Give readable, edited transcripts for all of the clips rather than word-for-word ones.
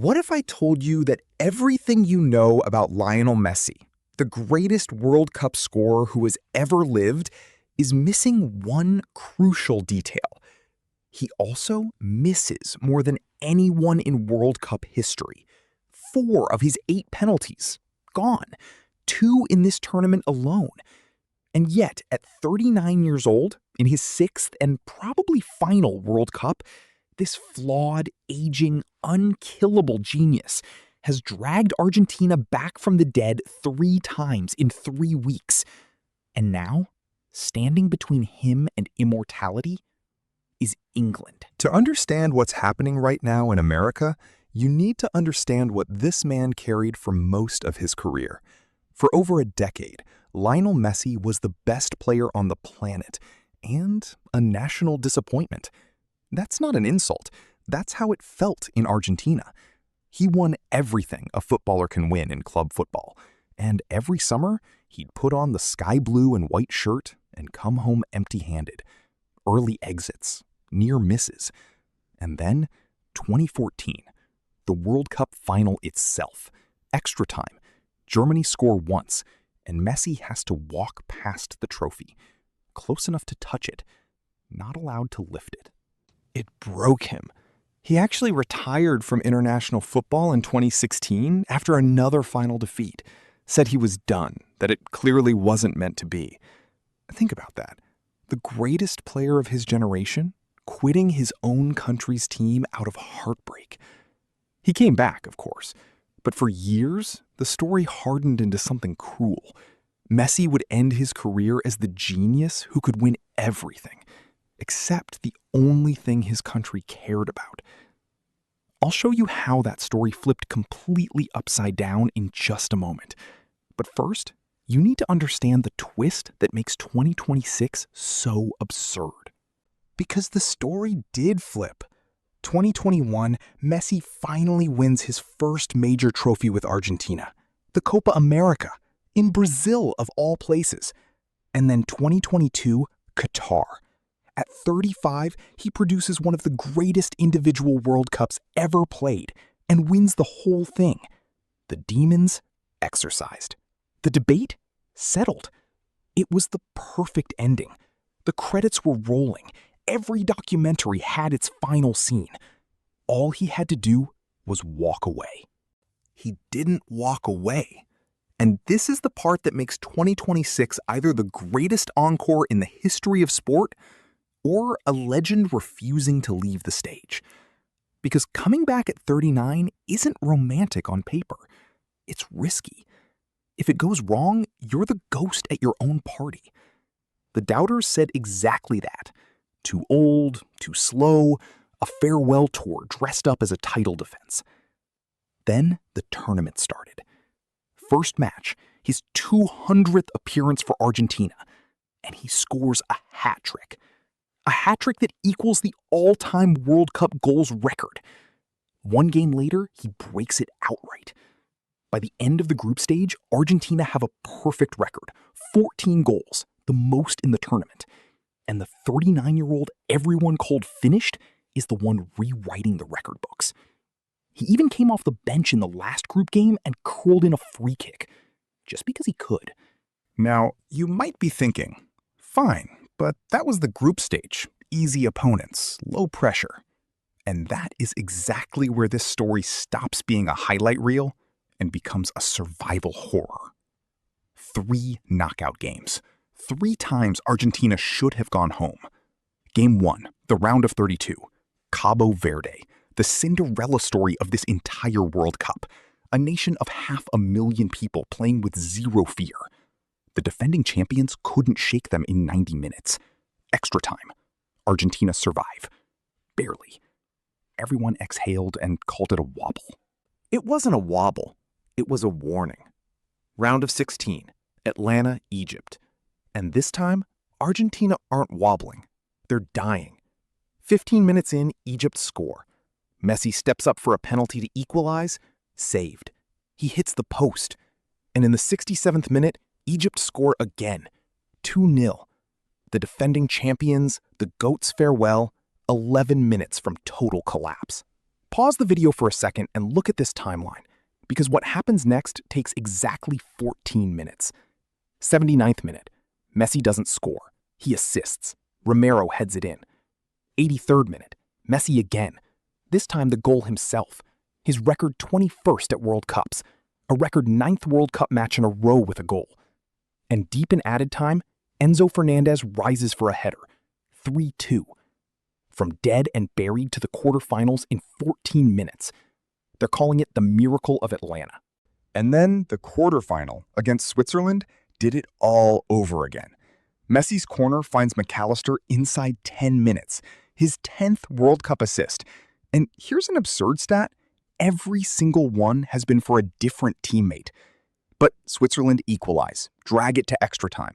What if I told you that everything you know about Lionel Messi, the greatest World Cup scorer who has ever lived, is missing one crucial detail? He also misses more than anyone in World Cup history. 4 of his 8 penalties, gone. 2 in this tournament alone. And yet, at 39 years old, in his 6th and probably final World Cup, this flawed, aging, unkillable genius has dragged Argentina back from the dead 3 times in 3 weeks. And now, standing between him and immortality is England. To understand what's happening right now in America, you need to understand what this man carried for most of his career. For over a decade, Lionel Messi was the best player on the planet and a national disappointment. That's not an insult. That's how it felt in Argentina. He won everything a footballer can win in club football. And every summer, he'd put on the sky blue and white shirt and come home empty-handed. Early exits, near misses. And then, 2014, the World Cup final itself. Extra time. Germany score once, and Messi has to walk past the trophy. Close enough to touch it, not allowed to lift it. It broke him. He actually retired from international football in 2016 after another final defeat. Said he was done, that it clearly wasn't meant to be. Think about that. The greatest player of his generation quitting his own country's team out of heartbreak. He came back, of course, but for years, the story hardened into something cruel. Messi would end his career as the genius who could win everything, except the only thing his country cared about. I'll show you how that story flipped completely upside down in just a moment. But first, you need to understand the twist that makes 2026 so absurd. Because the story did flip. 2021, Messi finally wins his first major trophy with Argentina, the Copa America, in Brazil of all places. And then 2022, Qatar. At 35, he produces one of the greatest individual World Cups ever played and wins the whole thing. The demons exorcised. The debate settled. It was the perfect ending. The credits were rolling. Every documentary had its final scene. All he had to do was walk away. He didn't walk away. And this is the part that makes 2026 either the greatest encore in the history of sport or a legend refusing to leave the stage. Because coming back at 39 isn't romantic on paper. It's risky. If it goes wrong, you're the ghost at your own party. The doubters said exactly that. Too old, too slow, a farewell tour dressed up as a title defense. Then the tournament started. First match, his 200th appearance for Argentina, and he scores a hat trick. A hat trick that equals the all-time World Cup goals record. 1 game later, he breaks it outright. By the end of the group stage, Argentina have a perfect record, 14 goals, the most in the tournament. And the 39-year-old everyone called finished is the one rewriting the record books. He even came off the bench in the last group game and curled in a free kick, just because he could. Now, you might be thinking, fine, but that was the group stage. Easy opponents, low pressure. And that is exactly where this story stops being a highlight reel and becomes a survival horror. 3 knockout games. 3 times Argentina should have gone home. Game 1, the round of 32. Cabo Verde, the Cinderella story of this entire World Cup. A nation of 500,000 people playing with zero fear. The defending champions couldn't shake them in 90 minutes. Extra time. Argentina survive. Barely. Everyone exhaled and called it a wobble. It wasn't a wobble. It was a warning. Round of 16. Atlanta, Egypt. And this time, Argentina aren't wobbling. They're dying. 15 minutes in, Egypt score. Messi steps up for a penalty to equalize. Saved. He hits the post. And in the 67th minute, Egypt score again. 2-0. The defending champions, the GOAT's farewell, 11 minutes from total collapse. Pause the video for a second and look at this timeline, because what happens next takes exactly 14 minutes. 79th minute, Messi doesn't score. He assists. Romero heads it in. 83rd minute, Messi again. This time the goal himself. His record 21st at World Cups. A record 9th World Cup match in a row with a goal. And deep in added time, Enzo Fernandez rises for a header. 3-2. From dead and buried to the quarterfinals in 14 minutes. They're calling it the Miracle of Atlanta. And then the quarterfinal against Switzerland did it all over again. Messi's corner finds McAllister inside 10 minutes, his 10th World Cup assist. And here's an absurd stat. Every single one has been for a different teammate. But Switzerland equalize, drag it to extra time.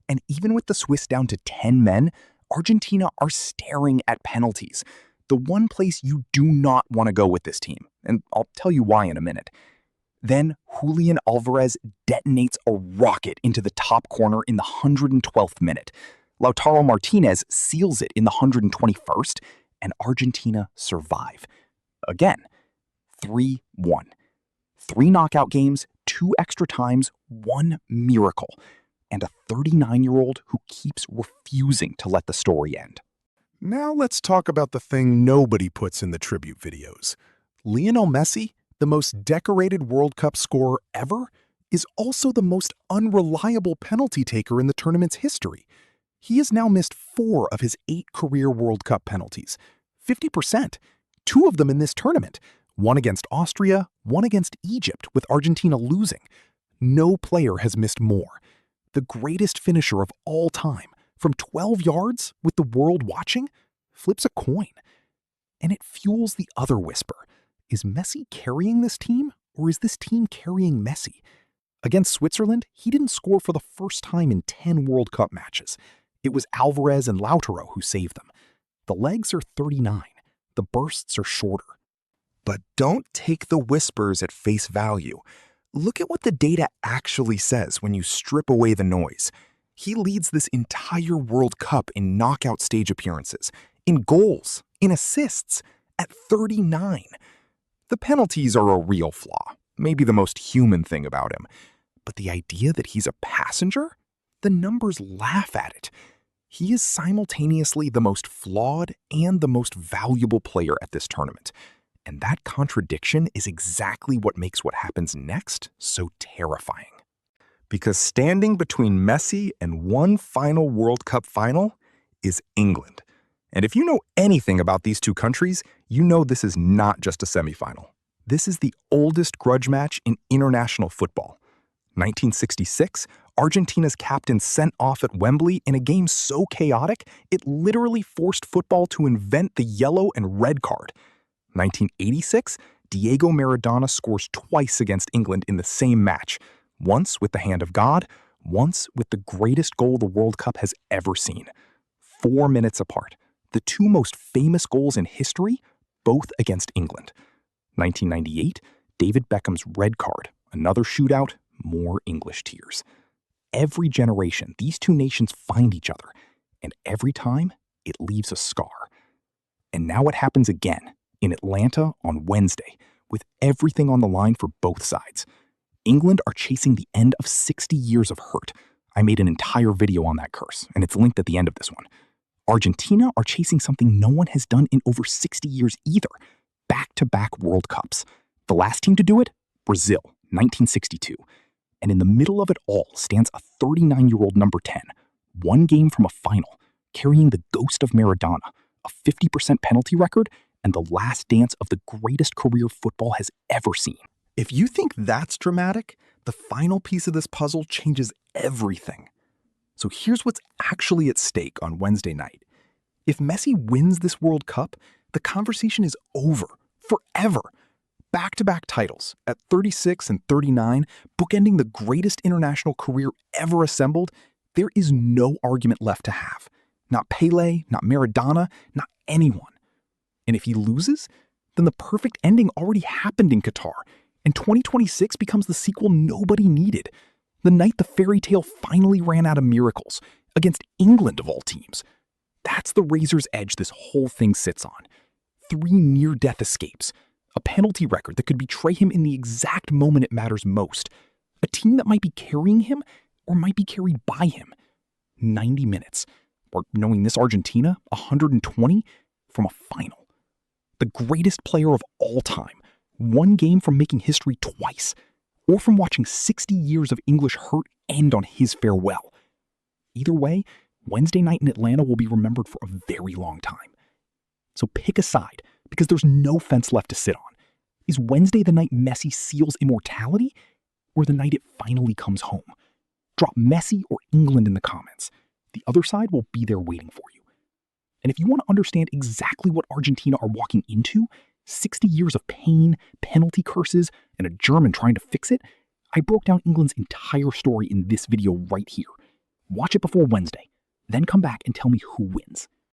And even with the Swiss down to 10 men, Argentina are staring at penalties. The one place you do not want to go with this team. And I'll tell you why in a minute. Then Julian Alvarez detonates a rocket into the top corner in the 112th minute. Lautaro Martinez seals it in the 121st, and Argentina survive. Again, 3-1. 3 knockout games, 2 extra times, 1 miracle. And a 39-year-old who keeps refusing to let the story end. Now let's talk about the thing nobody puts in the tribute videos. Lionel Messi, the most decorated World Cup scorer ever, is also the most unreliable penalty taker in the tournament's history. He has now missed 4 of his 8 career World Cup penalties. 50%. 2 of them in this tournament. 1 against Austria, 1 against Egypt, with Argentina losing. No player has missed more. The greatest finisher of all time, from 12 yards with the world watching, flips a coin. And it fuels the other whisper. Is Messi carrying this team, or is this team carrying Messi? Against Switzerland, he didn't score for the first time in 10 World Cup matches. It was Alvarez and Lautaro who saved them. The legs are 39. The bursts are shorter. But don't take the whispers at face value. Look at what the data actually says when you strip away the noise. He leads this entire World Cup in knockout stage appearances, in goals, in assists, at 39. The penalties are a real flaw, maybe the most human thing about him. But the idea that he's a passenger? The numbers laugh at it. He is simultaneously the most flawed and the most valuable player at this tournament. And that contradiction is exactly what makes what happens next so terrifying. Because standing between Messi and one final World Cup final is England. And if you know anything about these two countries, you know this is not just a semifinal. This is the oldest grudge match in international football. 1966, Argentina's captain sent off at Wembley in a game so chaotic, it literally forced football to invent the yellow and red card. 1986, Diego Maradona scores twice against England in the same match, once with the hand of God, once with the greatest goal the World Cup has ever seen. 4 minutes apart, the 2 most famous goals in history, both against England. 1998, David Beckham's red card, another shootout, more English tears. Every generation, these 2 nations find each other, and every time, it leaves a scar. And now it happens again, in Atlanta on Wednesday, with everything on the line for both sides. England are chasing the end of 60 years of hurt. I made an entire video on that curse, and it's linked at the end of this one. Argentina are chasing something no one has done in over 60 years either, back-to-back World Cups. The last team to do it? Brazil, 1962. And in the middle of it all stands a 39-year-old number 10, 1 game from a final, carrying the ghost of Maradona, a 50% penalty record, and the last dance of the greatest career football has ever seen. If you think that's dramatic, the final piece of this puzzle changes everything. So here's what's actually at stake on Wednesday night. If Messi wins this World Cup, the conversation is over, forever. Back-to-back titles at 36 and 39, bookending the greatest international career ever assembled, there is no argument left to have. Not Pele, not Maradona, not anyone. And if he loses, then the perfect ending already happened in Qatar, and 2026 becomes the sequel nobody needed. The night the fairy tale finally ran out of miracles, against England of all teams. That's the razor's edge this whole thing sits on. 3 near-death escapes, A penalty record that could betray him in the exact moment it matters most. A team that might be carrying him or might be carried by him. 90 minutes. Or knowing this Argentina, 120 from a final. The greatest player of all time. One game from making history twice. Or from watching 60 years of English hurt end on his farewell. Either way, Wednesday night in Atlanta will be remembered for a very long time. So pick a side, because there's no fence left to sit on. Is Wednesday the night Messi seals immortality, or the night it finally comes home? Drop Messi or England in the comments. The other side will be there waiting for you. And if you want to understand exactly what Argentina are walking into, 60 years of pain, penalty curses, and a German trying to fix it, I broke down England's entire story in this video right here. Watch it before Wednesday, then come back and tell me who wins.